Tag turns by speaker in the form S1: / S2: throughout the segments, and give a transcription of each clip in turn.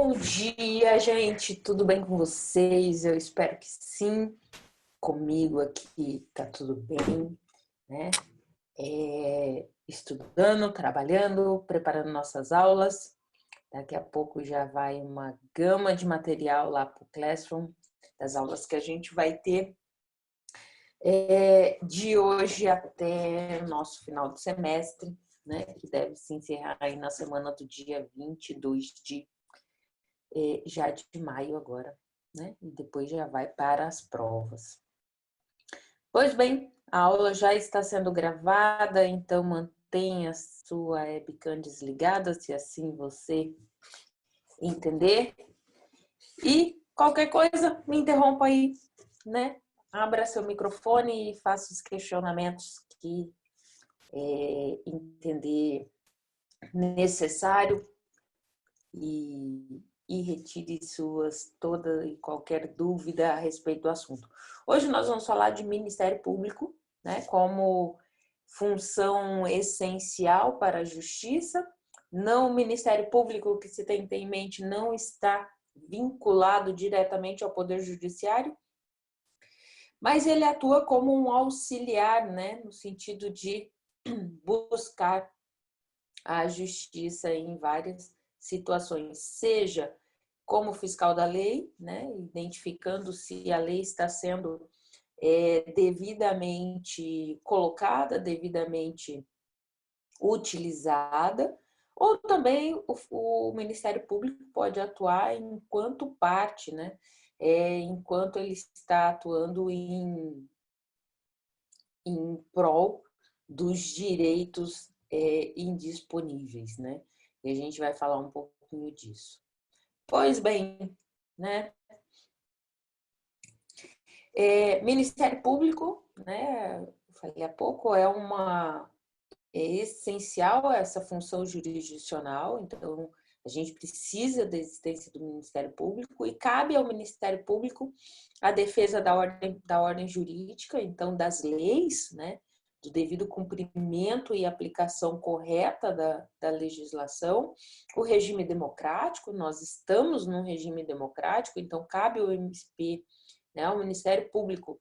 S1: Bom dia, gente. Tudo bem com vocês? Eu espero que sim. Comigo aqui tá tudo bem, né? Estudando, trabalhando, preparando nossas aulas. Daqui a pouco já vai uma gama de material lá para o Classroom, das aulas que a gente vai ter de hoje até o nosso final de semestre, né? Que deve se encerrar aí na semana do dia 22 de maio agora, né? E depois já vai para as provas. Pois bem, a aula já está sendo gravada, então mantenha a sua webcam desligada, se assim você entender. E qualquer coisa, me interrompa aí, né? Abra seu microfone e faça os questionamentos que entender necessário e retire toda e qualquer dúvida a respeito do assunto. Hoje nós vamos falar de Ministério Público, né, como função essencial para a justiça. Não, o Ministério Público que se tem em mente não está vinculado diretamente ao Poder Judiciário, mas ele atua como um auxiliar, né, no sentido de buscar a justiça em várias situações, seja como fiscal da lei, né, identificando se a lei está sendo devidamente colocada, devidamente utilizada, ou também o Ministério Público pode atuar enquanto parte, né, enquanto ele está atuando em prol dos direitos indisponíveis, né? E a gente vai falar um pouquinho disso. Pois bem, né? Ministério Público, né? Eu falei há pouco, é essencial essa função jurisdicional, então a gente precisa da existência do Ministério Público e cabe ao Ministério Público a defesa da ordem jurídica, então das leis, né? Do devido cumprimento e aplicação correta da legislação, o regime democrático, nós estamos num regime democrático, então cabe ao MP, né, ao Ministério Público,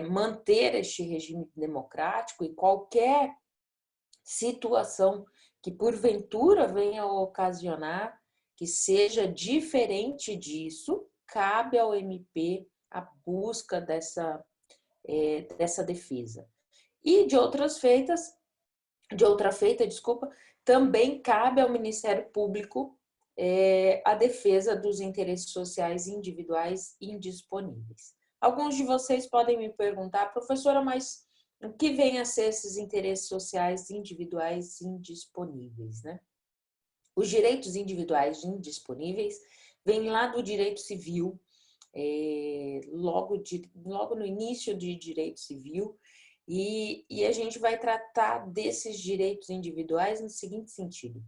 S1: manter este regime democrático e qualquer situação que porventura venha a ocasionar que seja diferente disso, cabe ao MP a busca dessa defesa. E de outra feita, também cabe ao Ministério Público a defesa dos interesses sociais individuais indisponíveis. Alguns de vocês podem me perguntar, professora, mas o que vem a ser esses interesses sociais individuais indisponíveis, né? Os direitos individuais indisponíveis vêm lá do direito civil, logo no início de direito civil, e a gente vai tratar desses direitos individuais no seguinte sentido.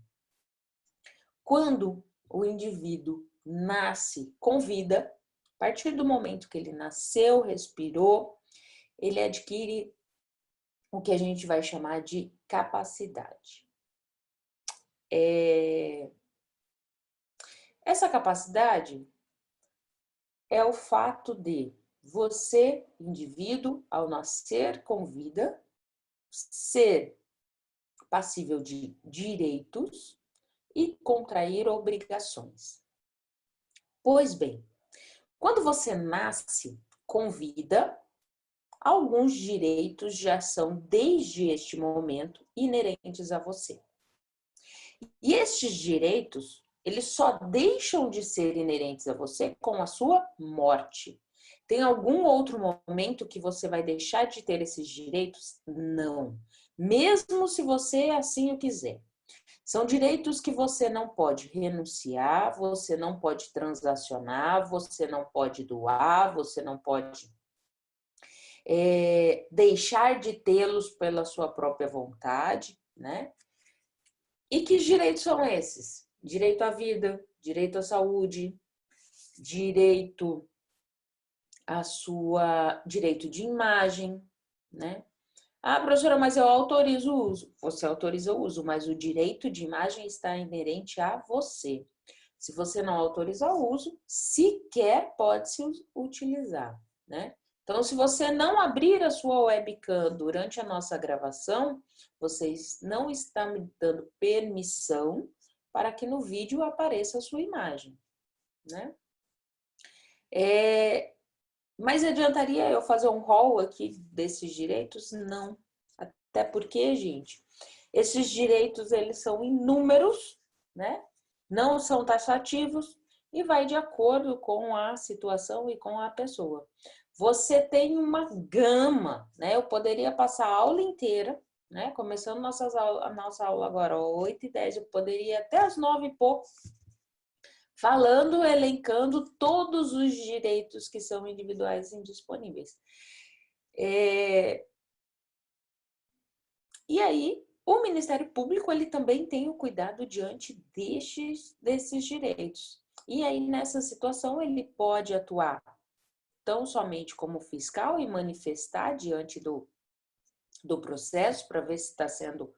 S1: Quando o indivíduo nasce com vida, a partir do momento que ele nasceu, respirou, ele adquire o que a gente vai chamar de capacidade. Essa capacidade é o fato de você, indivíduo, ao nascer com vida, ser passível de direitos e contrair obrigações. Pois bem, quando você nasce com vida, alguns direitos já são, desde este momento, inerentes a você. E estes direitos, eles só deixam de ser inerentes a você com a sua morte. Tem algum outro momento que você vai deixar de ter esses direitos? Não. Mesmo se você assim o quiser. São direitos que você não pode renunciar, você não pode transacionar, você não pode doar, você não pode deixar de tê-los pela sua própria vontade, né? E que direitos são esses? Direito à vida, direito à saúde, direito direito de imagem, né? Ah, professora, mas eu autorizo o uso. Você autoriza o uso, mas o direito de imagem está inerente a você. Se você não autorizar o uso, sequer pode se utilizar, né? Então, se você não abrir a sua webcam durante a nossa gravação, você não está me dando permissão para que no vídeo apareça a sua imagem, né? Mas adiantaria eu fazer um rol aqui desses direitos? Não. Até porque, gente, esses direitos, eles são inúmeros, né? Não são taxativos e vai de acordo com a situação e com a pessoa. Você tem uma gama, né? Eu poderia passar a aula inteira, né? Começando a nossa aula agora, 8h10, eu poderia até às 9 e pouco, falando, elencando todos os direitos que são individuais e indisponíveis. E aí, o Ministério Público, ele também tem o cuidado diante desses direitos. E aí, nessa situação, ele pode atuar tão somente como fiscal e manifestar diante do processo para ver se está sendo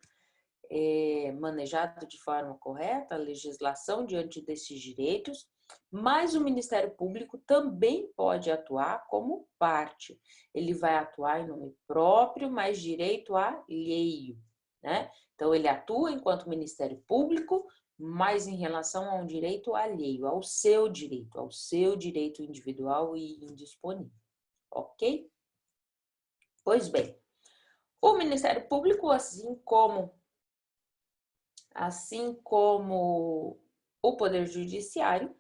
S1: manejado de forma correta a legislação diante desses direitos, mas o Ministério Público também pode atuar como parte. Ele vai atuar em nome próprio, mas direito alheio, né? Então, ele atua enquanto Ministério Público, mas em relação a um direito alheio, ao seu direito individual e indisponível, ok? Pois bem, o Ministério Público, assim como o Poder Judiciário,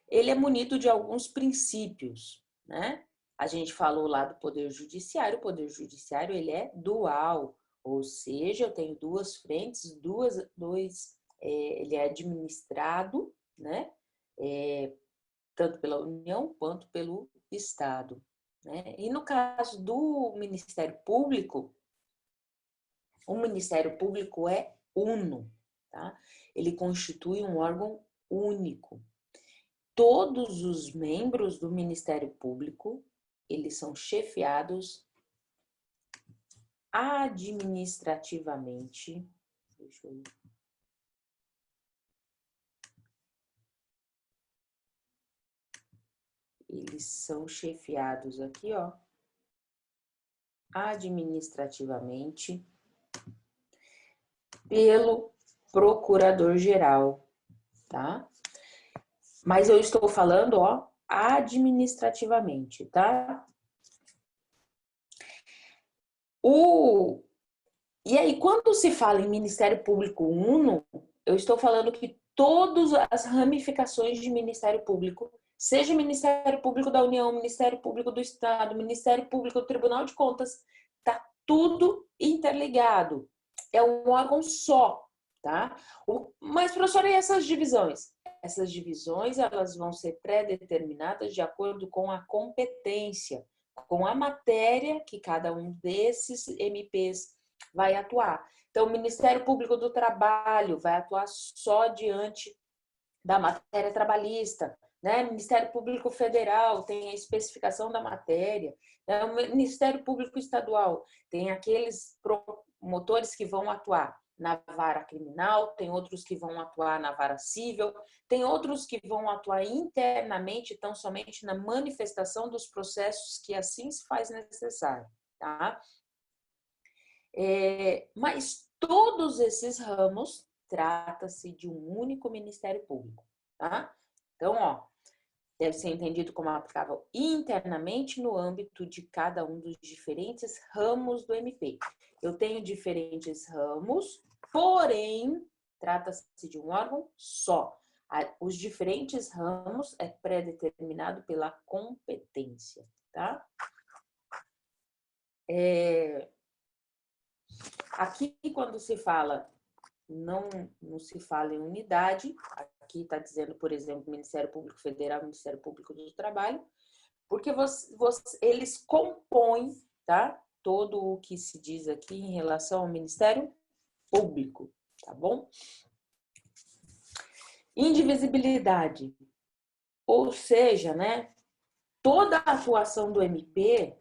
S1: ele é munido de alguns princípios, né? A gente falou lá do Poder Judiciário, o Poder Judiciário ele é dual, ou seja, eu tenho duas frentes, ele é administrado, né? Tanto pela União quanto pelo Estado, né? E no caso do Ministério Público, o Ministério Público é uno, tá? Ele constitui um órgão único. Todos os membros do Ministério Público, eles são chefiados administrativamente. Deixa eu... Eles são chefiados aqui, ó, administrativamente pelo Procurador-Geral, tá? Mas eu estou falando, ó, administrativamente, tá? E aí, quando se fala em Ministério Público Uno, eu estou falando que todas as ramificações de Ministério Público, seja Ministério Público da União, Ministério Público do Estado, Ministério Público do Tribunal de Contas, tá tudo interligado. É um órgão só, tá? Mas, professora, e essas divisões? Essas divisões, elas vão ser pré-determinadas de acordo com a competência, com a matéria que cada um desses MPs vai atuar. Então, o Ministério Público do Trabalho vai atuar só diante da matéria trabalhista, né? Ministério Público Federal tem a especificação da matéria, né? O Ministério Público Estadual tem aqueles promotores que vão atuar na vara criminal, tem outros que vão atuar na vara civil, tem outros que vão atuar internamente, tão somente na manifestação dos processos que assim se faz necessário, tá? Mas todos esses ramos trata-se de um único Ministério Público, tá? Então, ó, deve ser entendido como aplicável internamente no âmbito de cada um dos diferentes ramos do MP. Eu tenho diferentes ramos, porém, trata-se de um órgão só. Os diferentes ramos é pré-determinado pela competência, tá? Aqui, quando se fala, não se fala em unidade, aqui está dizendo, por exemplo, Ministério Público Federal, Ministério Público do Trabalho, porque eles compõem, tá? Todo o que se diz aqui em relação ao Ministério Público, tá bom? Indivisibilidade, ou seja, né? Toda a atuação do MP,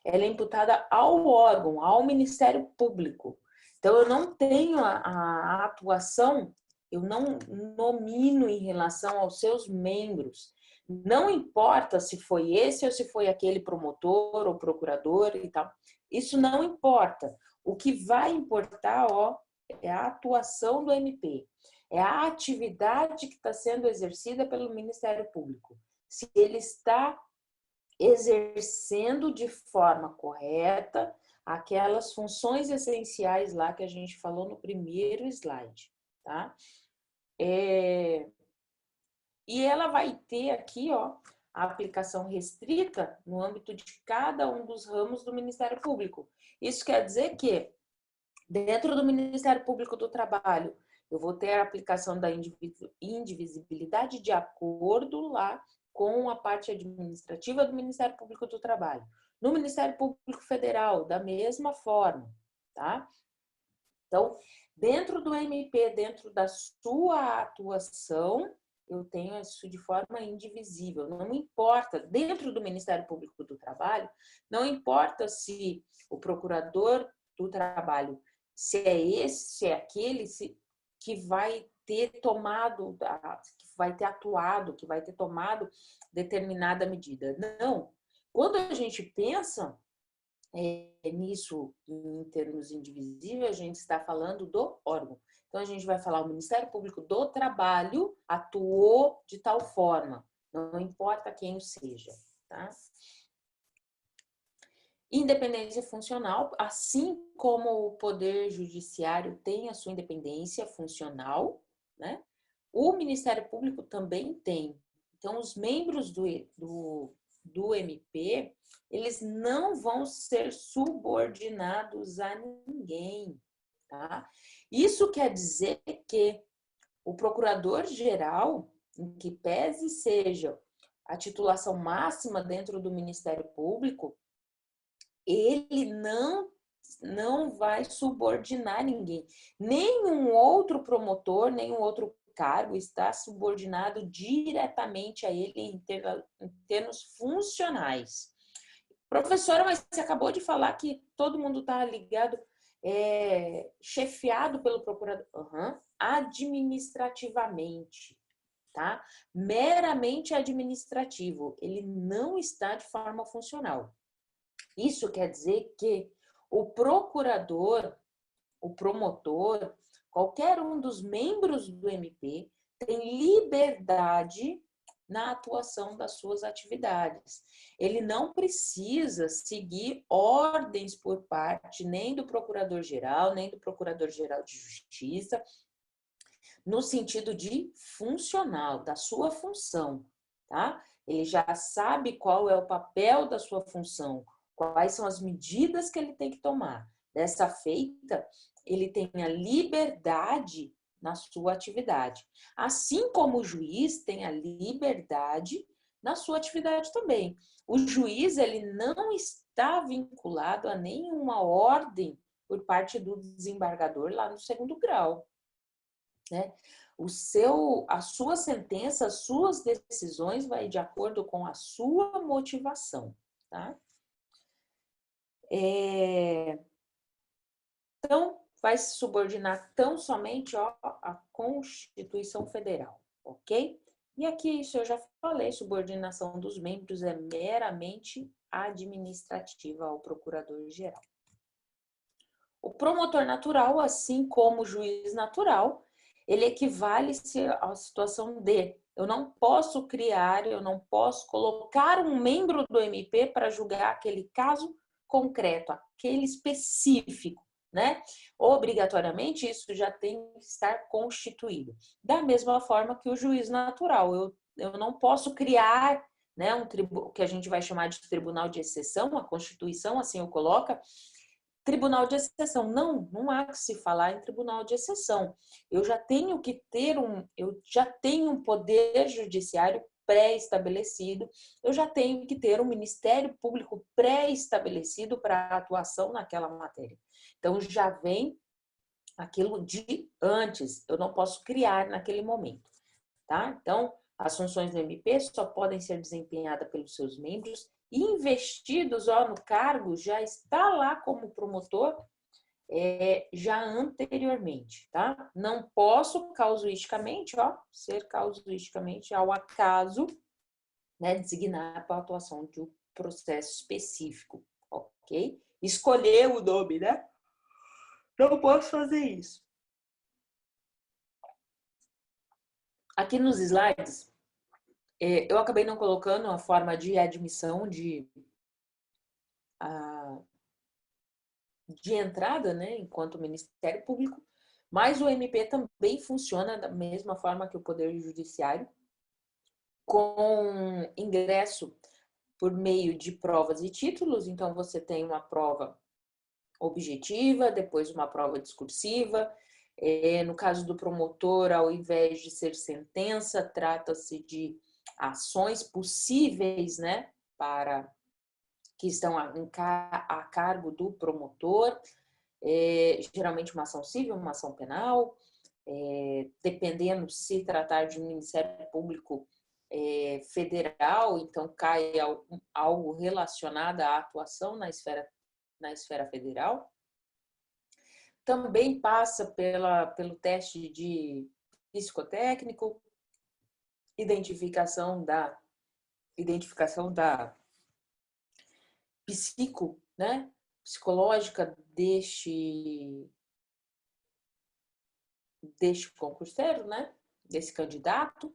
S1: ela é imputada ao órgão, ao Ministério Público. Então, eu não tenho a atuação eu não nomino em relação aos seus membros. Não importa se foi esse ou se foi aquele promotor ou procurador e tal. Isso não importa. O que vai importar, ó, é a atuação do MP. É a atividade que está sendo exercida pelo Ministério Público. Se ele está exercendo de forma correta aquelas funções essenciais lá que a gente falou no primeiro slide, tá? E ela vai ter aqui, ó, a aplicação restrita no âmbito de cada um dos ramos do Ministério Público. Isso quer dizer que, dentro do Ministério Público do Trabalho, eu vou ter a aplicação da indivisibilidade de acordo lá com a parte administrativa do Ministério Público do Trabalho. No Ministério Público Federal, da mesma forma, tá? Então, dentro do MP, dentro da sua atuação, eu tenho isso de forma indivisível. Não importa, dentro do Ministério Público do Trabalho, não importa se o procurador do trabalho, se é esse, se é aquele, que vai ter tomado, que vai ter atuado, que vai ter tomado determinada medida. Não. Quando a gente pensa nisso em termos indivisíveis, a gente está falando do órgão. Então, a gente vai falar o Ministério Público do Trabalho atuou de tal forma, não importa quem o seja, tá? Independência funcional, assim como o Poder Judiciário tem a sua independência funcional, né? O Ministério Público também tem. Então, os membros do MP, eles não vão ser subordinados a ninguém, tá? Isso quer dizer que o procurador-geral, em que pese seja a titulação máxima dentro do Ministério Público, ele não vai subordinar ninguém. Nenhum outro promotor, nenhum outro cargo está subordinado diretamente a ele em termos funcionais. Professora, mas você acabou de falar que todo mundo está ligado, chefiado pelo procurador. Administrativamente, tá? Meramente administrativo. Ele não está de forma funcional. Isso quer dizer que o procurador, o promotor, qualquer um dos membros do MP tem liberdade na atuação das suas atividades. Ele não precisa seguir ordens por parte nem do Procurador-Geral, nem do Procurador-Geral de Justiça, no sentido de funcional, da sua função, tá? Ele já sabe qual é o papel da sua função, quais são as medidas que ele tem que tomar. Dessa feita, ele tem a liberdade na sua atividade. Assim como o juiz tem a liberdade na sua atividade também. O juiz, ele não está vinculado a nenhuma ordem por parte do desembargador lá no segundo grau, né? A sua sentença, as suas decisões vai de acordo com a sua motivação, tá? Então, vai se subordinar tão somente à Constituição Federal, ok? E aqui, isso eu já falei, subordinação dos membros é meramente administrativa ao procurador-geral. O promotor natural, assim como o juiz natural, ele equivale-se à situação de eu não posso criar, eu não posso colocar um membro do MP para julgar aquele caso concreto, aquele específico, né? Obrigatoriamente, isso já tem que estar constituído. Da mesma forma que o juiz natural, eu não posso criar, né, o que a gente vai chamar de tribunal de exceção, a Constituição assim o coloca, tribunal de exceção. Não há que se falar em tribunal de exceção. Eu já tenho que ter um poder judiciário pré-estabelecido, eu já tenho que ter um Ministério Público pré-estabelecido para atuação naquela matéria. Então, já vem aquilo de antes, eu não posso criar naquele momento, tá? Então, as funções do MP só podem ser desempenhadas pelos seus membros investidos no cargo, já está lá como promotor, já anteriormente, tá? Não posso casuisticamente, ser casuisticamente ao acaso, né, designar para a atuação de um processo específico, ok? Escolher o nome, né? Não posso fazer isso. Aqui nos slides, eu acabei não colocando a forma de admissão de entrada, né, enquanto Ministério Público, mas o MP também funciona da mesma forma que o Poder Judiciário, com ingresso por meio de provas e títulos. Então, você tem uma prova objetiva, depois uma prova discursiva. No caso do promotor, ao invés de ser sentença, trata-se de ações possíveis, né, para que estão a cargo do promotor, geralmente uma ação civil, uma ação penal, dependendo se tratar de um Ministério Público federal, então cai algo relacionado à atuação na esfera federal. Também passa pelo teste de psicotécnico, identificação da psicológica deste concurseiro, né? Desse candidato.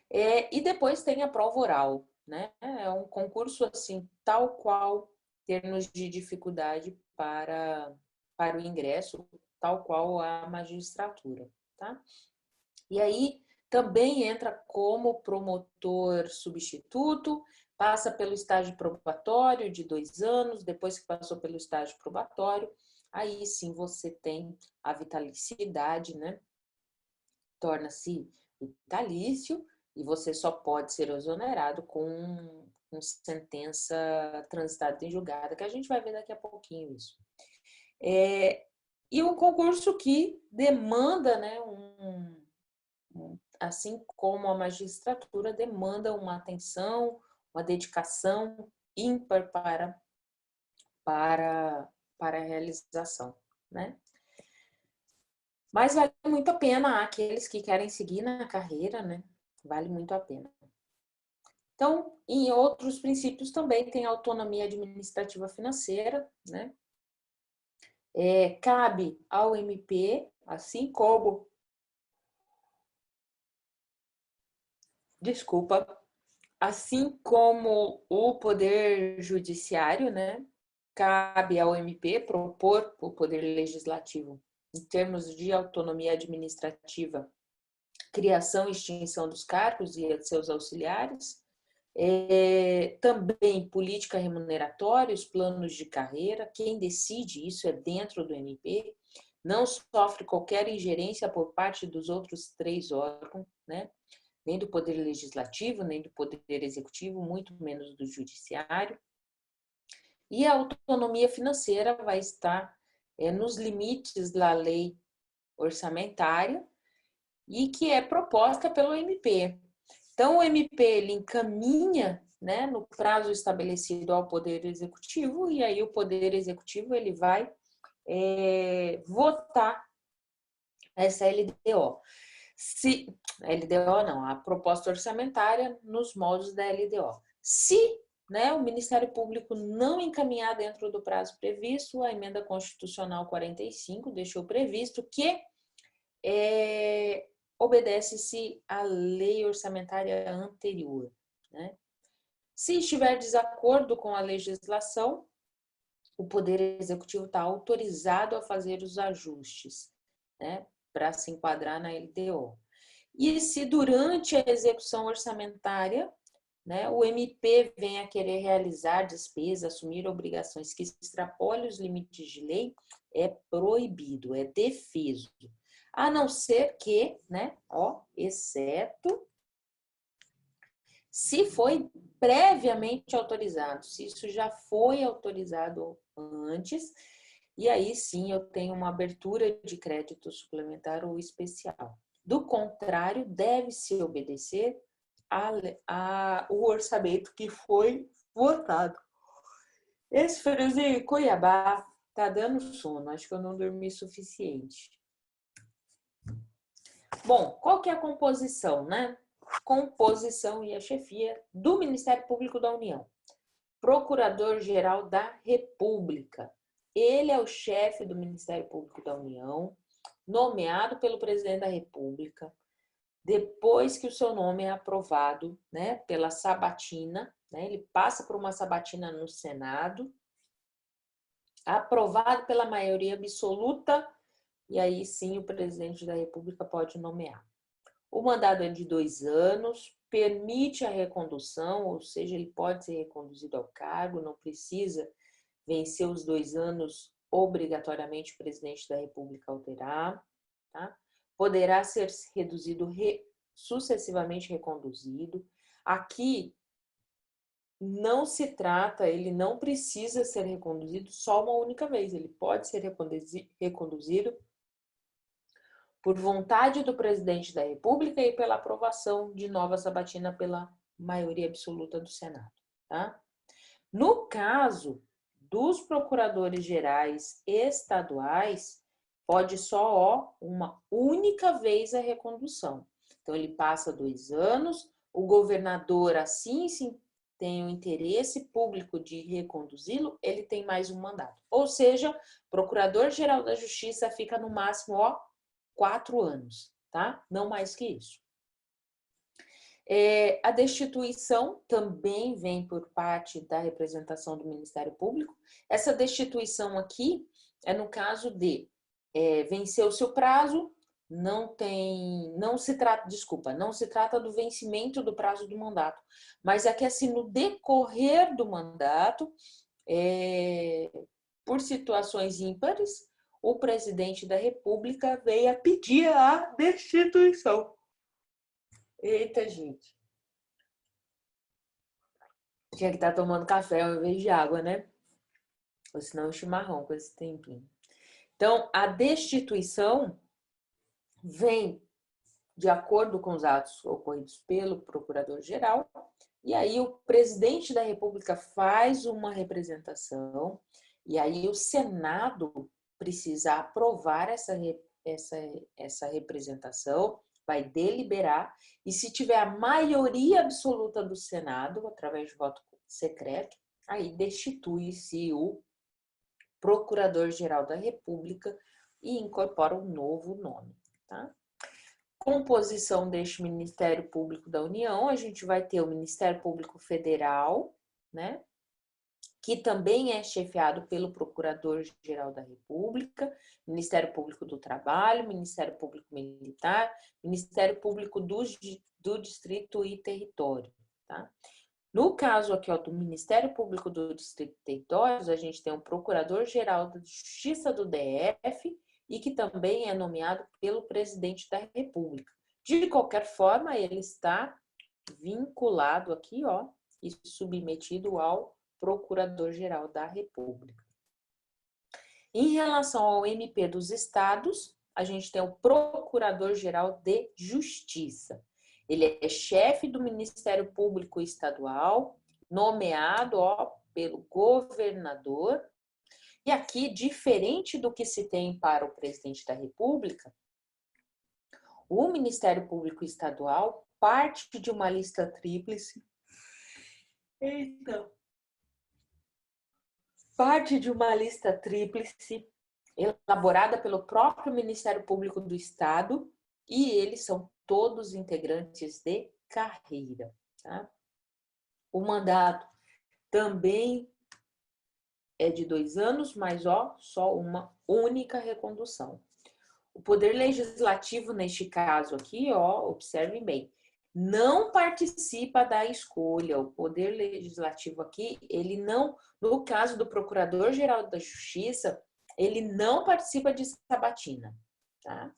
S1: E depois tem a prova oral, né? É um concurso assim, tal qual termos de dificuldade para o ingresso, tal qual a magistratura, tá? E aí também entra como promotor substituto, passa pelo estágio probatório de 2 anos, depois que passou pelo estágio probatório, aí sim você tem a vitaliciedade, né? Torna-se vitalício e você só pode ser exonerado com sentença transitada em julgada, que a gente vai ver daqui a pouquinho isso. E um concurso que demanda, né, assim como a magistratura demanda uma atenção, uma dedicação ímpar para a realização, né? Mas vale muito a pena aqueles que querem seguir na carreira, né? Vale muito a pena. Então, em outros princípios também tem autonomia administrativa financeira, né? Cabe ao MP, assim como o Poder Judiciário, né? Cabe ao MP propor o Poder Legislativo, em termos de autonomia administrativa, criação e extinção dos cargos e de seus auxiliares, também política remuneratória, os planos de carreira, quem decide isso é dentro do MP, não sofre qualquer ingerência por parte dos outros 3 órgãos, né? Nem do Poder Legislativo, nem do Poder Executivo, muito menos do Judiciário. E a autonomia financeira vai estar nos limites da lei orçamentária e que é proposta pelo MP. Então, o MP ele encaminha, né, no prazo estabelecido ao Poder Executivo, e aí o Poder Executivo ele vai votar essa LDO. LDO não, a proposta orçamentária nos moldes da LDO. Se, né, o Ministério Público não encaminhar dentro do prazo previsto, a emenda constitucional 45 deixou previsto que obedece-se à lei orçamentária anterior, né? Se estiver desacordo com a legislação, o Poder Executivo está autorizado a fazer os ajustes, né, para se enquadrar na LDO. E se durante a execução orçamentária, né, o MP vem a querer realizar despesas, assumir obrigações que extrapolem os limites de lei, é proibido, é defeso. A não ser que, né, exceto se foi previamente autorizado, se isso já foi autorizado antes, e aí sim eu tenho uma abertura de crédito suplementar ou especial. Do contrário, deve-se obedecer o orçamento que foi votado. Esse friozinho em Cuiabá Tá dando sono, acho que eu não dormi suficiente. Bom, qual que é a composição, né? Composição e a chefia do Ministério Público da União. Procurador-Geral da República. Ele é o chefe do Ministério Público da União, nomeado pelo presidente da República, depois que o seu nome é aprovado, né, pela sabatina, né, ele passa por uma sabatina no Senado, aprovado pela maioria absoluta, e aí sim o presidente da República pode nomear. O mandato é de 2 anos, permite a recondução, ou seja, ele pode ser reconduzido ao cargo, não precisa vencer os 2 anos, obrigatoriamente o presidente da República alterar, tá? Poderá ser reduzido, sucessivamente reconduzido. Aqui não se trata, ele não precisa ser reconduzido só uma única vez, ele pode ser reconduzido por vontade do presidente da República e pela aprovação de nova sabatina pela maioria absoluta do Senado, tá? No caso dos procuradores gerais estaduais, pode só uma única vez a recondução. Então, ele passa 2 anos, o governador, assim sim, tem o interesse público de reconduzi-lo, ele tem mais um mandato. Ou seja, procurador-geral da Justiça fica no máximo, 4 anos, tá? Não mais que isso. A destituição também vem por parte da representação do Ministério Público. Essa destituição aqui é no caso de vencer o seu prazo, não se trata do vencimento do prazo do mandato, mas é que assim, no decorrer do mandato, por situações ímpares, o presidente da República veio a pedir a destituição. Eita, gente. Tinha que estar tomando café ao invés de água, né? Ou senão chimarrão com esse tempinho. Então, a destituição vem de acordo com os atos ocorridos pelo procurador-geral, e aí o presidente da República faz uma representação, e aí o Senado precisa aprovar essa representação, vai deliberar, e se tiver a maioria absoluta do Senado, através de voto secreto, aí destitui-se o Procurador-Geral da República e incorpora um novo nome, tá? Composição deste Ministério Público da União, a gente vai ter o Ministério Público Federal, né? Que também é chefiado pelo Procurador-Geral da República, Ministério Público do Trabalho, Ministério Público Militar, Ministério Público do Distrito e Território, tá? No caso aqui, do Ministério Público do Distrito e Territórios, a gente tem um Procurador-Geral da Justiça do DF e que também é nomeado pelo Presidente da República. De qualquer forma, ele está vinculado aqui, e submetido ao Procurador-Geral da República. Em relação ao MP dos Estados, a gente tem o Procurador-Geral de Justiça. Ele é chefe do Ministério Público Estadual, nomeado pelo governador. E aqui, diferente do que se tem para o presidente da República, o Ministério Público Estadual parte de uma lista tríplice. Parte de uma lista tríplice elaborada pelo próprio Ministério Público do Estado, e eles são todos integrantes de carreira, tá? O mandato também é de 2 anos, mas só uma única recondução. O Poder Legislativo, neste caso aqui, observem bem, não participa da escolha. O Poder Legislativo aqui, ele não, no caso do Procurador-Geral da Justiça, ele não participa de sabatina, tá?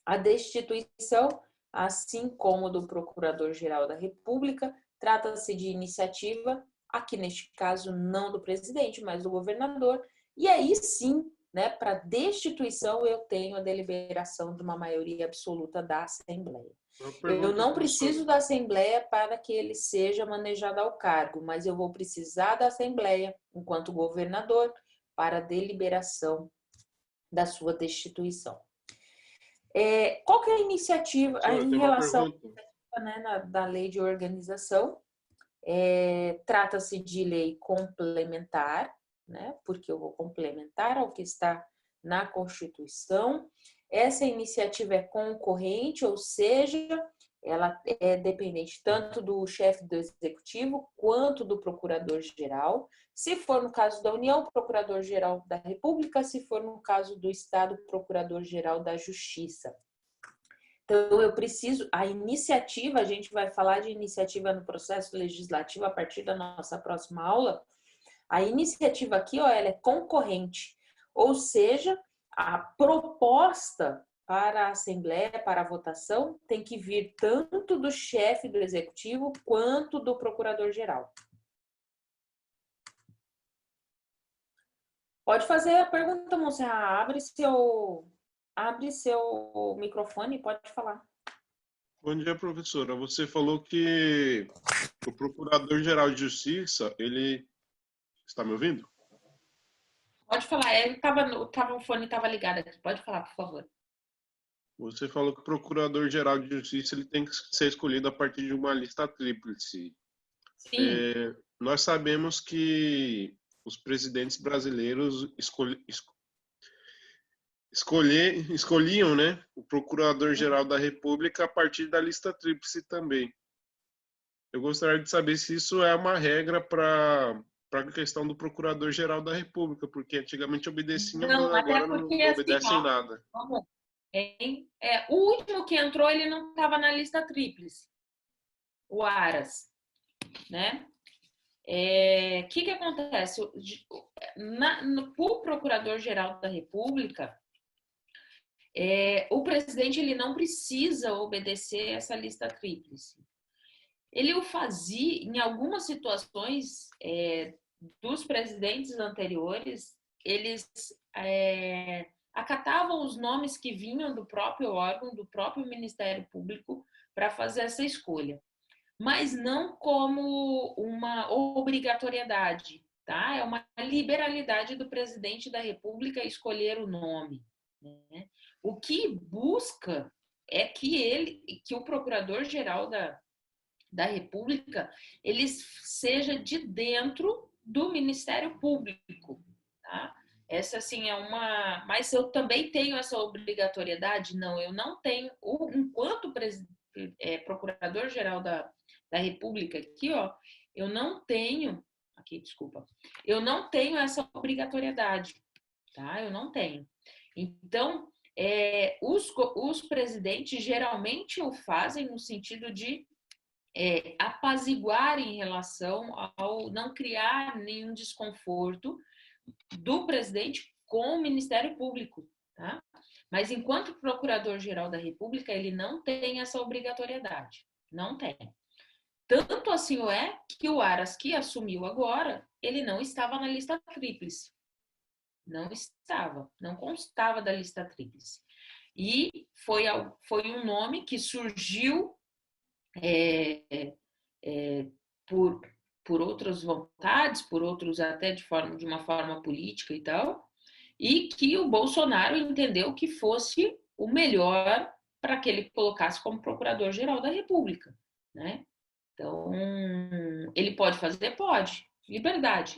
S1: A destituição, assim como do Procurador-Geral da República, trata-se de iniciativa, aqui neste caso não do presidente, mas do governador, e aí sim, né, para destituição eu tenho a deliberação de uma maioria absoluta da Assembleia. Eu não preciso da Assembleia para que ele seja manejado ao cargo, mas eu vou precisar da Assembleia, enquanto governador, para deliberação da sua destituição. Qual que é a iniciativa em relação da lei de organização? Trata-se de lei complementar, né? Porque eu vou complementar ao que está na Constituição. Essa iniciativa é concorrente, ou seja, ela é dependente tanto do chefe do executivo quanto do procurador-geral. Se for no caso da União, procurador-geral da República; se for no caso do Estado, procurador-geral da Justiça. Então, a iniciativa, a gente vai falar de iniciativa no processo legislativo a partir da nossa próxima aula. A iniciativa aqui, ela é concorrente, ou seja, a proposta para a Assembleia, para a votação, tem que vir tanto do chefe do Executivo quanto do Procurador-Geral. Pode fazer a pergunta, Monserrat. Abre seu microfone e pode falar.
S2: Bom dia, professora. Você falou que o Procurador-Geral de Justiça, ele... Está me ouvindo?
S1: Pode falar. O fone estava ligado aqui. Pode falar, por favor.
S2: Você falou que o Procurador-Geral de Justiça ele tem que ser escolhido a partir de uma lista tríplice.
S1: Sim.
S2: Nós sabemos que os presidentes brasileiros escolhiam, né, o Procurador-Geral da República a partir da lista tríplice também. Eu gostaria de saber se isso é uma regra para a questão do Procurador-Geral da República, porque antigamente obedeciam, mas agora não obedecem nada.
S1: O último que entrou, ele não estava na lista tríplice, o Aras, né? Que acontece? O Procurador-Geral da República, o presidente ele não precisa obedecer essa lista tríplice. Ele o fazia em algumas situações dos presidentes anteriores, eles acatavam os nomes que vinham do próprio órgão, do próprio Ministério Público, para fazer essa escolha. Mas não como uma obrigatoriedade, tá? É uma liberalidade do presidente da República escolher o nome, né? O que busca é que o Procurador-Geral da República, ele seja de dentro do Ministério Público, tá? Essa, assim, é uma... Mas eu também tenho essa obrigatoriedade? Não, eu não tenho. Enquanto Procurador-Geral da República aqui, ó, eu não tenho... Aqui, desculpa. Eu não tenho essa obrigatoriedade, tá? Eu não tenho. Então, os presidentes geralmente o fazem no sentido de apaziguar em relação ao não criar nenhum desconforto do presidente com o Ministério Público, tá? Mas enquanto Procurador-Geral da República, ele não tem essa obrigatoriedade, não tem. Tanto assim que o Aras, que assumiu agora, ele não estava na lista tríplice. Não estava, não constava da lista tríplice. E foi um nome que surgiu por outras vontades, por outros até de uma forma política e tal, e que o Bolsonaro entendeu que fosse o melhor para que ele colocasse como Procurador-Geral da República, né? Então, ele pode fazer? Pode. Liberdade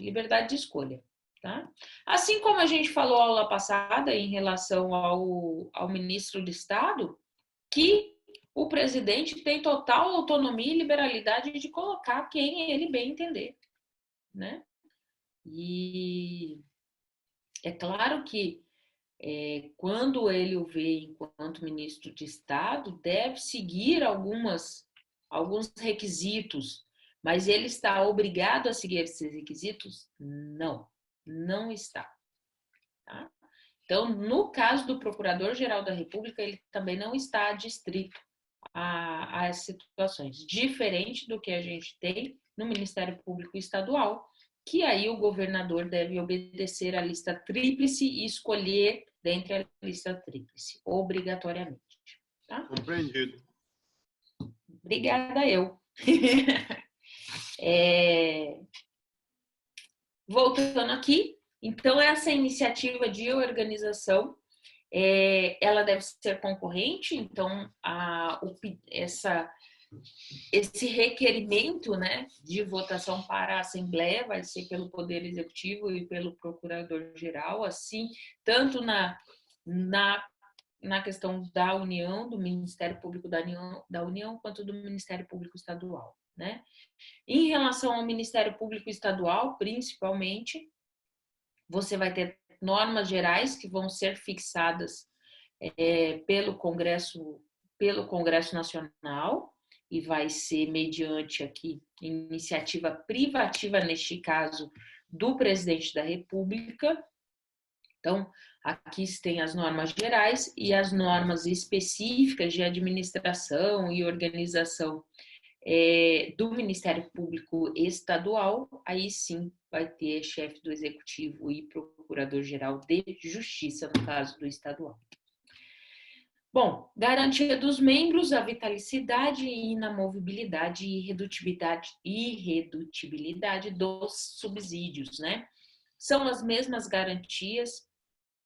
S1: de escolha, tá? Assim como a gente falou aula passada em relação ao ministro de Estado, que o presidente tem total autonomia e liberalidade de colocar quem ele bem entender, né? E é claro que quando ele o vê enquanto ministro de Estado, deve seguir alguns requisitos, mas ele está obrigado a seguir esses requisitos? Não, não está. Tá? Então, no caso do Procurador-Geral da República, ele também não está adstrito a situações, diferente do que a gente tem no Ministério Público Estadual, que aí o governador deve obedecer à lista tríplice e escolher dentre a lista tríplice, obrigatoriamente. Tá?
S2: Compreendido.
S1: Obrigada, eu. Voltando aqui, Então, essa iniciativa de organização, ela deve ser concorrente, então esse requerimento, né, de votação para a Assembleia vai ser pelo Poder Executivo e pelo Procurador-Geral, assim, tanto na questão da União, do Ministério Público da União, quanto do Ministério Público Estadual, né? Em relação ao Ministério Público Estadual, principalmente, você vai ter normas gerais que vão ser fixadas pelo Congresso Nacional, e vai ser mediante aqui iniciativa privativa, neste caso, do presidente da República. Então, aqui tem as normas gerais e as normas específicas de administração e organização do Ministério Público Estadual. Aí sim vai ter chefe do Executivo e Procurador-Geral de Justiça, no caso do estadual. Bom, garantia dos membros, a vitalicidade, inamovibilidade e irredutibilidade dos subsídios, né? São as mesmas garantias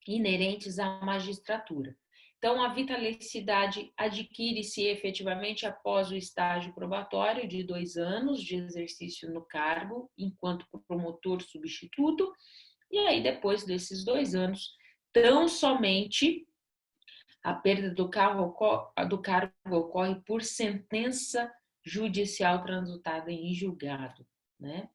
S1: inerentes à magistratura. Então, a vitalicidade adquire-se efetivamente após o estágio probatório de 2 anos de exercício no cargo enquanto promotor substituto, e aí depois desses 2 anos, tão somente a perda do cargo ocorre por sentença judicial transitada em julgado, né?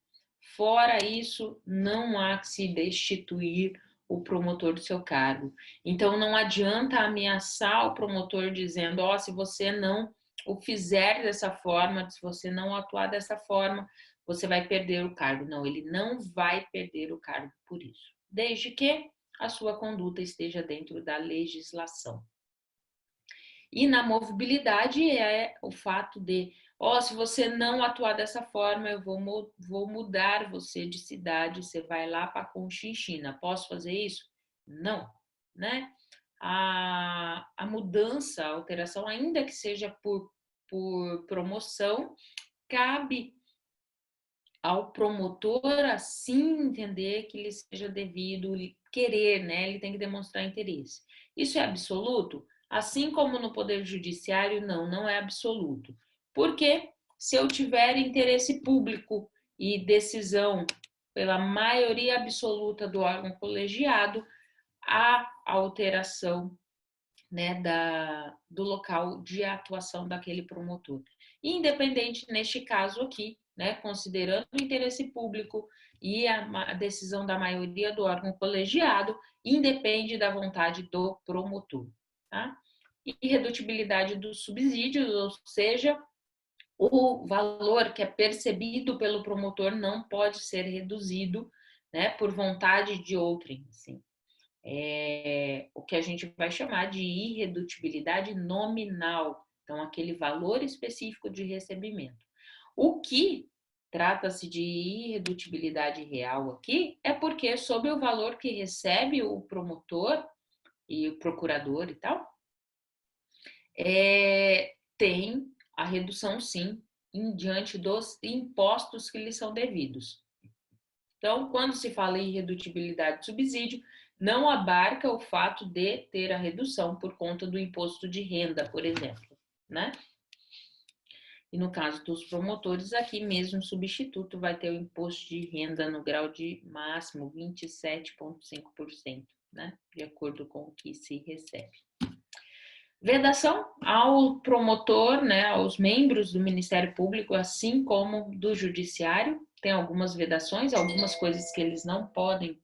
S1: Fora isso, não há que se destituir o promotor do seu cargo. Então, não adianta ameaçar o promotor dizendo, se você não o fizer dessa forma, se você não atuar dessa forma, você vai perder o cargo. Não, ele não vai perder o cargo por isso, desde que a sua conduta esteja dentro da legislação. Inamovibilidade é o fato de, se você não atuar dessa forma, eu vou mudar você de cidade, você vai lá para Conchinchina. Posso fazer isso? Não, né? A mudança, a alteração, ainda que seja por promoção, cabe ao promotor assim entender que lhe seja devido querer, né? Ele tem que demonstrar interesse. Isso é absoluto? Assim como no Poder Judiciário, não é absoluto. Porque se eu tiver interesse público e decisão pela maioria absoluta do órgão colegiado, há alteração, né, do local de atuação daquele promotor. Independente, neste caso aqui, né, considerando o interesse público e a decisão da maioria do órgão colegiado, independe da vontade do promotor. Tá? Irredutibilidade dos subsídios, ou seja, o valor que é percebido pelo promotor não pode ser reduzido, né, por vontade de outrem. Assim. O que a gente vai chamar de irredutibilidade nominal, então aquele valor específico de recebimento. O que trata-se de irredutibilidade real aqui é porque sobre o valor que recebe o promotor e o procurador e tal, tem a redução sim diante dos impostos que lhe são devidos. Então, quando se fala em irredutibilidade de subsídio, não abarca o fato de ter a redução por conta do imposto de renda, por exemplo, né? E no caso dos promotores, aqui mesmo substituto vai ter o imposto de renda no grau de máximo 27,5%, né? De acordo com o que se recebe. Vedação ao promotor, né, aos membros do Ministério Público, assim como do Judiciário. Tem algumas vedações, algumas coisas que eles não podem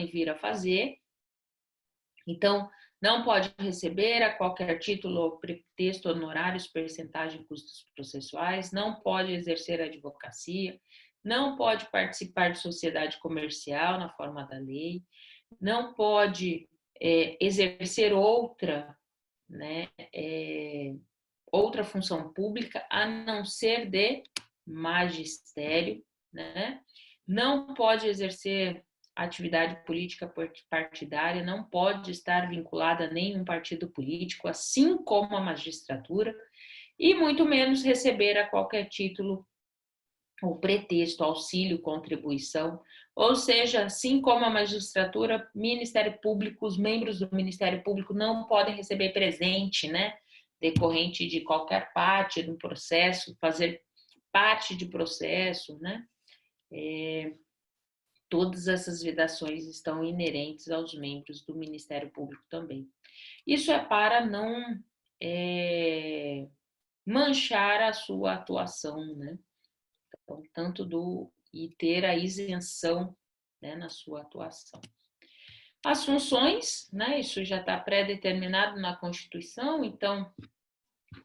S1: vir a fazer. Então, não pode receber a qualquer título ou pretexto honorários, percentagem, custos processuais, não pode exercer advocacia, não pode participar de sociedade comercial na forma da lei, não pode exercer outra, né, outra função pública a não ser de magistério, né? Não pode exercer atividade política partidária, não pode estar vinculada a nenhum partido político, assim como a magistratura, e muito menos receber a qualquer título o pretexto, auxílio, contribuição, ou seja, assim como a magistratura, Ministério Público, os membros do Ministério Público não podem receber presente, né, decorrente de qualquer parte do processo, fazer parte de processo, né, todas essas vedações estão inerentes aos membros do Ministério Público também. Isso é para não manchar a sua atuação, né? Então, e ter a isenção, né, na sua atuação. As funções, né, isso já está pré-determinado na Constituição, então,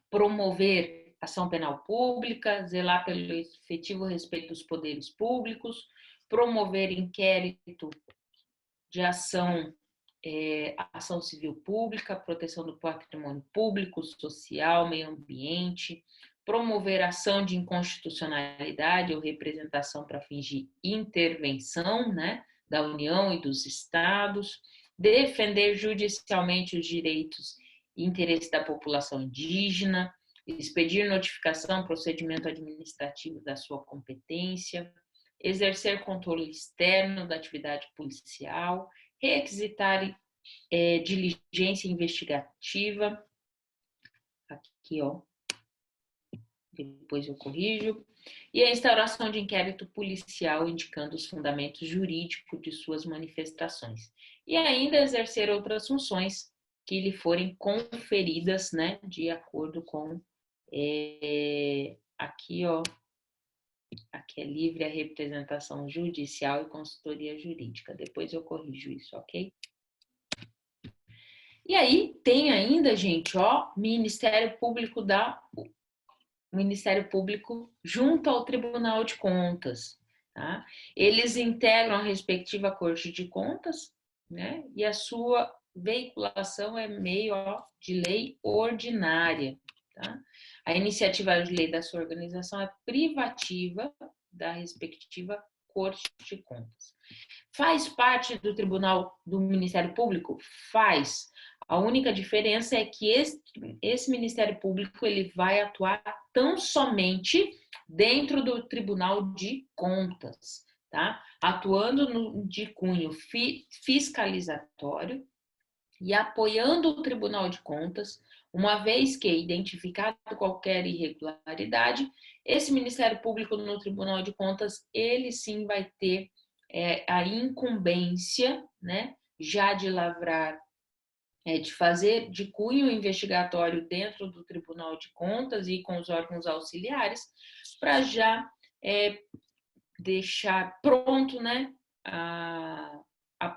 S1: promover ação penal pública, zelar pelo efetivo respeito dos poderes públicos, promover inquérito de ação civil pública, proteção do patrimônio público, social, meio ambiente, promover ação de inconstitucionalidade ou representação para fins de intervenção, né, da União e dos Estados, defender judicialmente os direitos e interesses da população indígena, expedir notificação, procedimento administrativo da sua competência, exercer controle externo da atividade policial, requisitar diligência investigativa, aqui ó, depois eu corrijo, e a instauração de inquérito policial indicando os fundamentos jurídicos de suas manifestações. E ainda exercer outras funções que lhe forem conferidas, né, de acordo com, aqui ó, aqui é livre a representação judicial e consultoria jurídica. Depois eu corrijo isso, ok? E aí tem ainda, gente, ó, Ministério Público junto ao Tribunal de Contas, tá? Eles integram a respectiva Corte de Contas, né? E a sua veiculação é meio de lei ordinária, tá? A iniciativa de lei da sua organização é privativa da respectiva Corte de Contas. Faz parte do Tribunal do Ministério Público? Faz. A única diferença é que esse Ministério Público ele vai atuar tão somente dentro do Tribunal de Contas, tá? Atuando de cunho fiscalizatório e apoiando o Tribunal de Contas, uma vez que identificado qualquer irregularidade, esse Ministério Público no Tribunal de Contas, ele sim vai ter a incumbência, né, já de lavrar, de fazer de cunho investigatório dentro do Tribunal de Contas e com os órgãos auxiliares, para já deixar pronto, né, a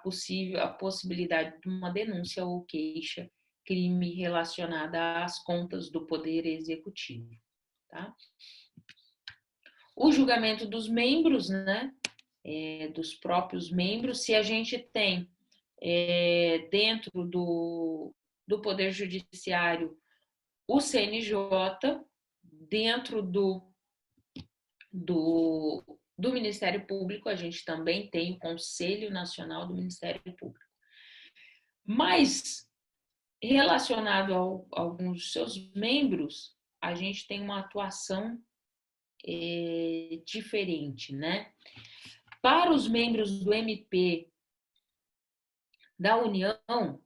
S1: possibilidade de uma denúncia ou queixa crime relacionada às contas do Poder Executivo, tá? O julgamento dos membros, né, dos próprios membros, se a gente tem dentro do Poder Judiciário o CNJ, dentro do Ministério Público, a gente também tem o Conselho Nacional do Ministério Público. Mas, relacionado a alguns dos seus membros, a gente tem uma atuação diferente, né? Para os membros do MP da União,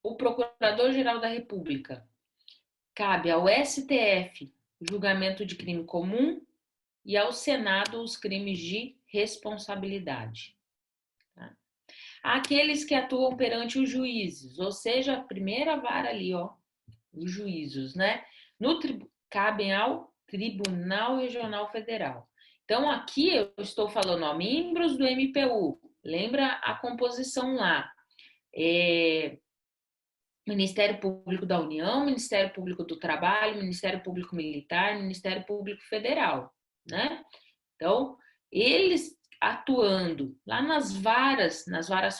S1: o Procurador-Geral da República cabe ao STF o julgamento de crime comum e ao Senado os crimes de responsabilidade. Tá? Aqueles que atuam perante os juízes, ou seja, a primeira vara ali, ó, os juízos, né? Cabem ao Tribunal Regional Federal. Então, aqui eu estou falando, ó, membros do MPU, lembra a composição lá? Ministério Público da União, Ministério Público do Trabalho, Ministério Público Militar, Ministério Público Federal, né? Então, eles atuando lá nas varas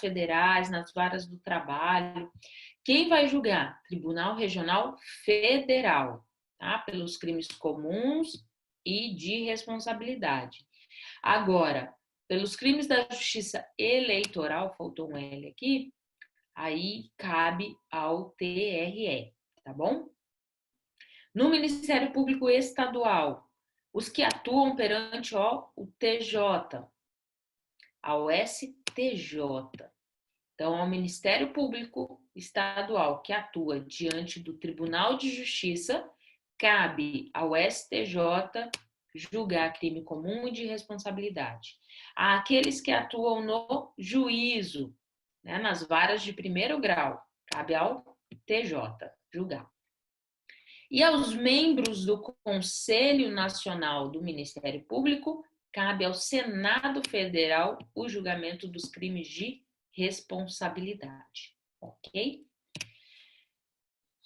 S1: federais, nas varas do trabalho, quem vai julgar? Tribunal Regional Federal, tá? Pelos crimes comuns e de responsabilidade. Agora, pelos crimes da justiça eleitoral, faltou um L aqui, aí cabe ao TRE, tá bom? No Ministério Público Estadual, Os que atuam perante o TJ, ao STJ. Então, ao Ministério Público Estadual que atua diante do Tribunal de Justiça, cabe ao STJ julgar crime comum e de responsabilidade. Àqueles que atuam no juízo, né, nas varas de primeiro grau, cabe ao TJ julgar. E aos membros do Conselho Nacional do Ministério Público, cabe ao Senado Federal o julgamento dos crimes de responsabilidade, ok?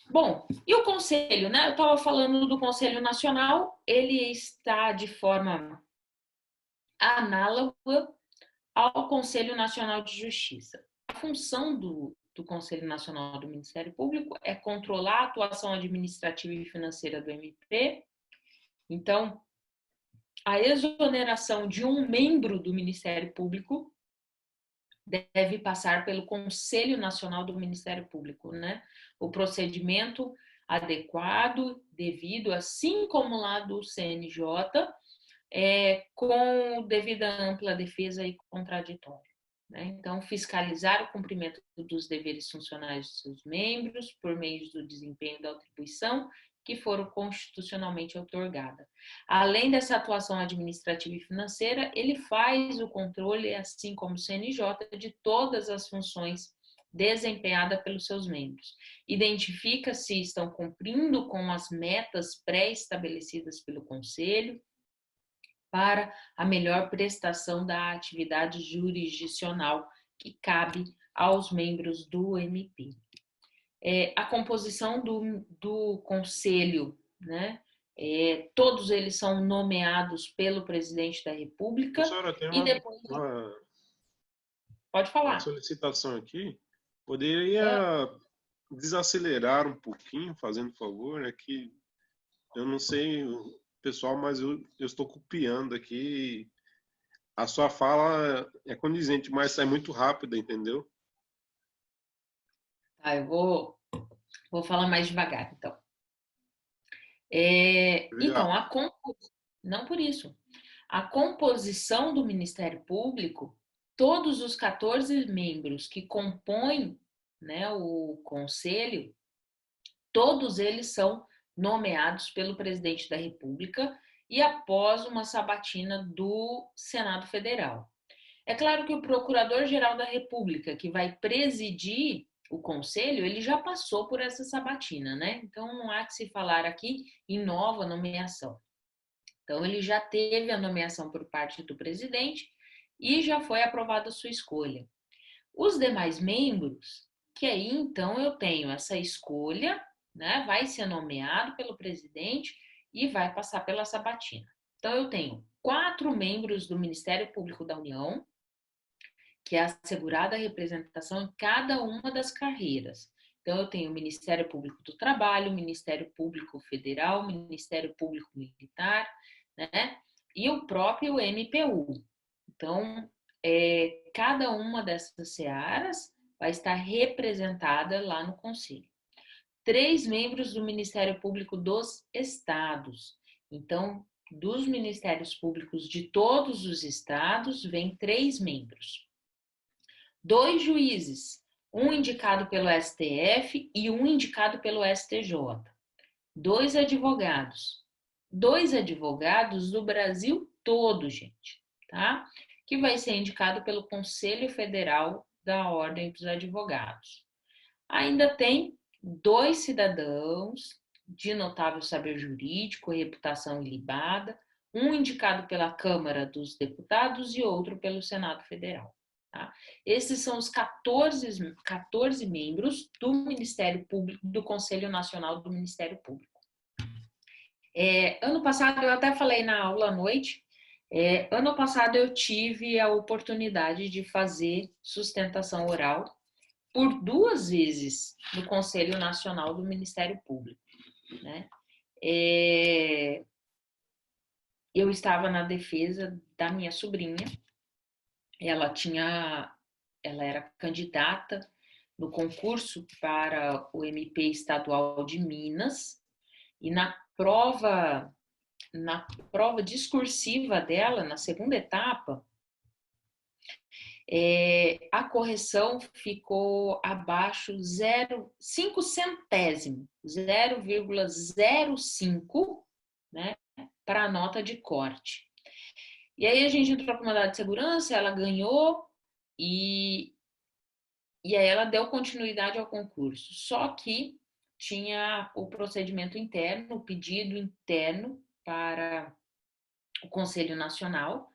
S1: Bom, e o Conselho, né? Eu estava falando do Conselho Nacional, ele está de forma análoga ao Conselho Nacional de Justiça. A função do Conselho Nacional do Ministério Público é controlar a atuação administrativa e financeira do MP. Então, a exoneração de um membro do Ministério Público deve passar pelo Conselho Nacional do Ministério Público, né? O procedimento adequado, devido, assim como lá do CNJ, com devida ampla defesa e contraditório. Né? Então, fiscalizar o cumprimento dos deveres funcionais de seus membros por meio do desempenho da atribuição que foram constitucionalmente outorgada. Além dessa atuação administrativa e financeira, ele faz o controle, assim como o CNJ, de todas as funções desempenhadas pelos seus membros. Identifica se estão cumprindo com as metas pré-estabelecidas pelo Conselho para a melhor prestação da atividade jurisdicional que cabe aos membros do MP. A composição do conselho, né? Todos eles são nomeados pelo presidente da República.
S2: Professora, tem
S1: e depois pode falar.
S2: Uma solicitação aqui. Poderia desacelerar um pouquinho, fazendo favor? É que eu não sei, pessoal, mas eu estou copiando aqui. A sua fala é condizente, mas é muito rápida, entendeu?
S1: Tá, eu vou falar mais devagar, então. Então, não por isso. A composição do Ministério Público, todos os 14 membros que compõem, né, o Conselho, todos eles são nomeados pelo presidente da República e após uma sabatina do Senado Federal. É claro que o Procurador-Geral da República, que vai presidir o Conselho, ele já passou por essa sabatina, né? Então, não há que se falar aqui em nova nomeação. Então, ele já teve a nomeação por parte do presidente e já foi aprovada a sua escolha. Os demais membros, que aí, então, eu tenho essa escolha, né? Vai ser nomeado pelo presidente e vai passar pela sabatina. Então, eu tenho 4 membros do Ministério Público da União, que é assegurada a representação em cada uma das carreiras. Então, eu tenho o Ministério Público do Trabalho, Ministério Público Federal, Ministério Público Militar, né? E o próprio MPU. Então, cada uma dessas searas vai estar representada lá no Conselho. 3 membros do Ministério Público dos Estados. Então, dos Ministérios Públicos de todos os estados, vem 3 membros. 2 juízes, um indicado pelo STF e um indicado pelo STJ. 2 advogados. 2 advogados do Brasil todo, gente, tá? Que vai ser indicado pelo Conselho Federal da Ordem dos Advogados. Ainda tem 2 cidadãos de notável saber jurídico e reputação ilibada, um indicado pela Câmara dos Deputados e outro pelo Senado Federal. Tá? Esses são os 14 membros do Ministério Público, do Conselho Nacional do Ministério Público. Ano passado, eu até falei na aula à noite, ano passado eu tive a oportunidade de fazer sustentação oral por 2 vezes no Conselho Nacional do Ministério Público. Né? Eu estava na defesa da minha sobrinha. Ela era candidata no concurso para o MP estadual de Minas e na prova na prova discursiva dela, na segunda etapa, a correção ficou abaixo 5 centésimo, 0,05, né, para a nota de corte. E aí a gente entrou para o mandado de segurança, ela ganhou e aí ela deu continuidade ao concurso. Só que tinha o procedimento interno, o pedido interno para o Conselho Nacional,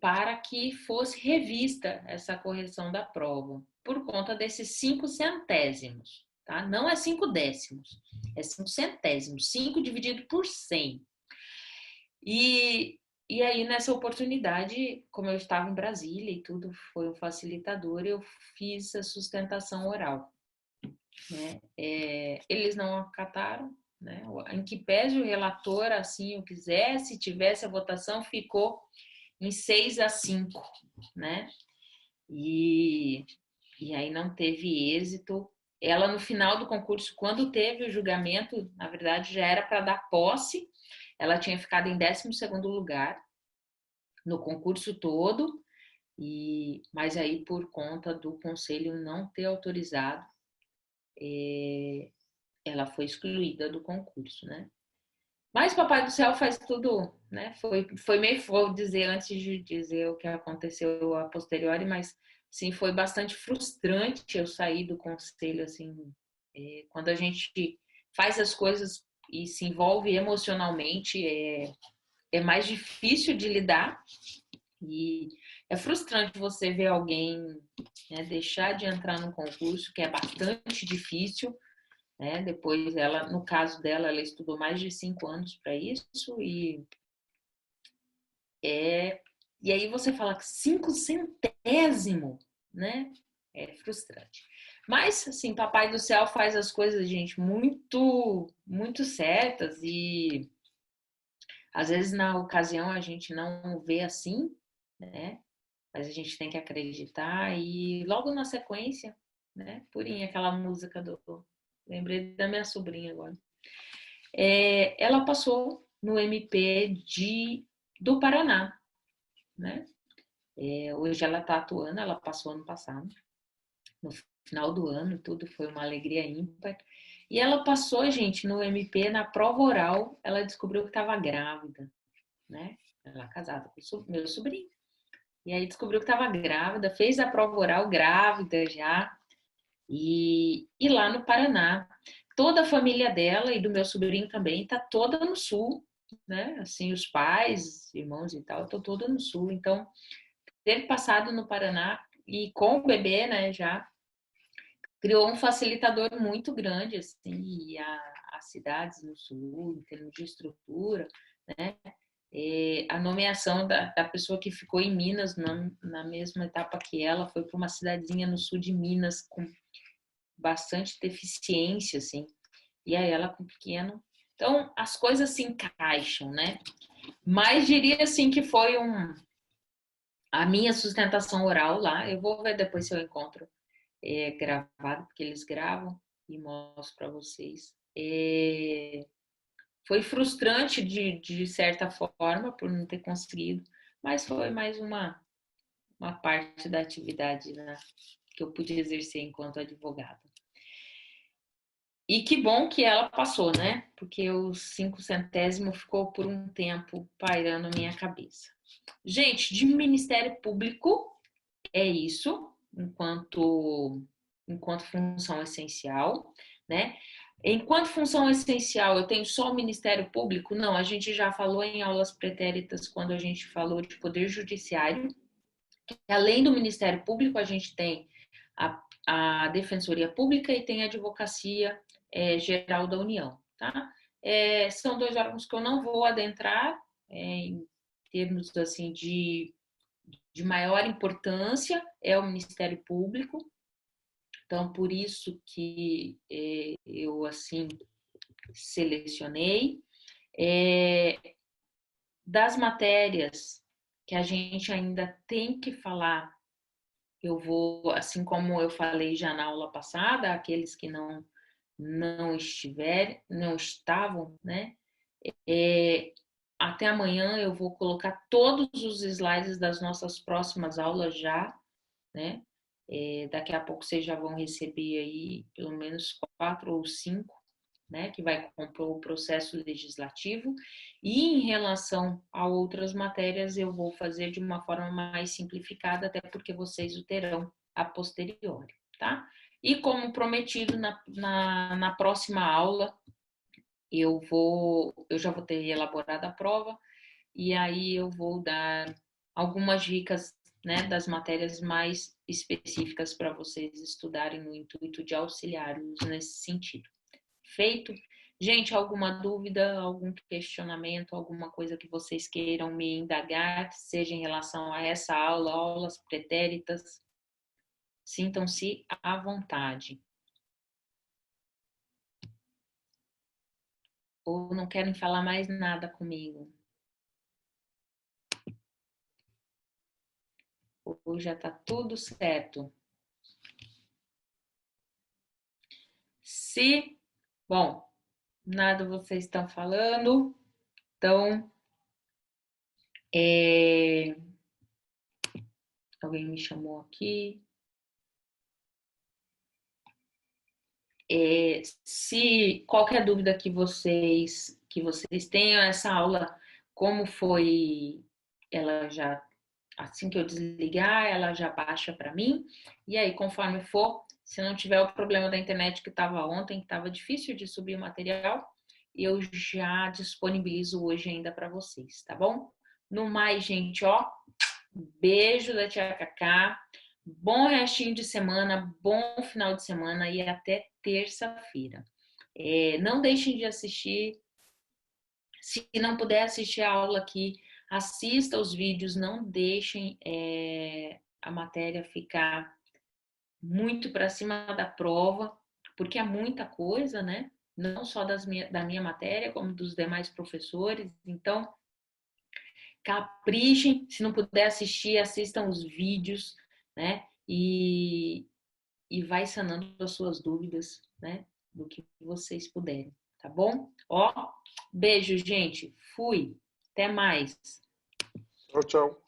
S1: para que fosse revista essa correção da prova, por conta desses 5 centésimos, tá? Não é 5 décimos, é 5 centésimos, 5 dividido por 100. E aí, nessa oportunidade, como eu estava em Brasília e tudo foi um facilitador, eu fiz a sustentação oral, né? Eles não acataram, né? Em que pese o relator assim o quisesse, se tivesse a votação, ficou em 6-5, né? E aí não teve êxito. Ela, no final do concurso, quando teve o julgamento, na verdade, já era para dar posse. Ela tinha ficado em 12º lugar no concurso todo, mas aí, por conta do conselho não ter autorizado, ela foi excluída do concurso, né? Mas Papai do Céu faz tudo, né? Foi meio, vou dizer, antes de dizer o que aconteceu a posteriori, mas sim, foi bastante frustrante eu sair do conselho, assim, quando a gente faz as coisas e se envolve emocionalmente, é mais difícil de lidar e é frustrante você ver alguém, né, deixar de entrar no concurso, que é bastante difícil, né? Depois ela, no caso dela, ela estudou mais de 5 anos para isso e aí você fala que 5 centésimo, né? É frustrante. Mas assim, Papai do Céu faz as coisas, gente, muito, muito certas e às vezes na ocasião a gente não vê assim, né? Mas a gente tem que acreditar e logo na sequência, né? Purinha, aquela música lembrei da minha sobrinha agora. Ela passou no MP do Paraná, né? Hoje ela está atuando, ela passou ano passado, no final do ano, tudo foi uma alegria ímpar. E ela passou, gente, no MP, na prova oral, ela descobriu que estava grávida, né? Ela é casada com meu sobrinho. E aí descobriu que estava grávida, fez a prova oral grávida já. E lá no Paraná, toda a família dela e do meu sobrinho também está toda no sul, né? Assim, os pais, irmãos e tal, estão toda no sul. Então, ter passado no Paraná e com o bebê, né, já criou um facilitador muito grande, assim, e as cidades no sul, em termos de estrutura, né? A nomeação da pessoa que ficou em Minas na mesma etapa que ela foi para uma cidadezinha no sul de Minas com bastante deficiência, assim, e aí ela com pequeno. Então, as coisas se encaixam, né? Mas diria, assim, que foi a minha sustentação oral lá. Eu vou ver depois se eu encontro gravado, porque eles gravam e mostro para vocês. Foi frustrante de certa forma por não ter conseguido, mas foi mais uma parte da atividade, né, que eu pude exercer enquanto advogada. E que bom que ela passou, né? Porque os 5 centésimos ficou por um tempo pairando minha cabeça. Gente, de Ministério Público é isso, enquanto função essencial, né? Enquanto função essencial, eu tenho só o Ministério Público? Não, a gente já falou em aulas pretéritas quando a gente falou de Poder Judiciário. Além do Ministério Público, a gente tem a Defensoria Pública e tem a Advocacia Geral da União, tá? São 2 órgãos que eu não vou adentrar em termos assim de maior importância, é o Ministério Público. Então, por isso que eu, assim, selecionei. Das matérias que a gente ainda tem que falar, eu vou, assim como eu falei já na aula passada, aqueles que não estavam, né? até amanhã eu vou colocar todos os slides das nossas próximas aulas já, né? Daqui a pouco vocês já vão receber aí pelo menos 4 ou 5, né? Que vai compor o processo legislativo. E em relação a outras matérias, eu vou fazer de uma forma mais simplificada, até porque vocês o terão a posteriori, tá? E como prometido, na próxima aula, eu já vou ter elaborado a prova, e aí eu vou dar algumas dicas, né, das matérias mais específicas para vocês estudarem no intuito de auxiliá-los nesse sentido. Feito? Gente, alguma dúvida, algum questionamento, alguma coisa que vocês queiram me indagar, seja em relação a essa aula, aulas pretéritas, sintam-se à vontade. Ou não querem falar mais nada comigo? Ou já está tudo certo? Se, bom, nada vocês estão falando, então, alguém me chamou aqui. Se qualquer dúvida que vocês tenham, essa aula, como foi, ela já, assim que eu desligar, ela já baixa para mim, e aí conforme for, se não tiver o problema da internet que estava ontem, que estava difícil de subir o material, eu já disponibilizo hoje ainda para vocês, tá bom? No mais, gente, ó, beijo da tia Cacá. Bom restinho de semana, bom final de semana e até terça-feira. Não deixem de assistir. Se não puder assistir a aula aqui, assista os vídeos. Não deixem a matéria ficar muito para cima da prova, porque é muita coisa, né? Não só da minha matéria, como dos demais professores. Então, caprichem. Se não puder assistir, assistam os vídeos, né? E vai sanando as suas dúvidas, né? Do que vocês puderem, tá bom? Ó, beijo, gente. Fui. Até mais.
S2: Tchau, tchau.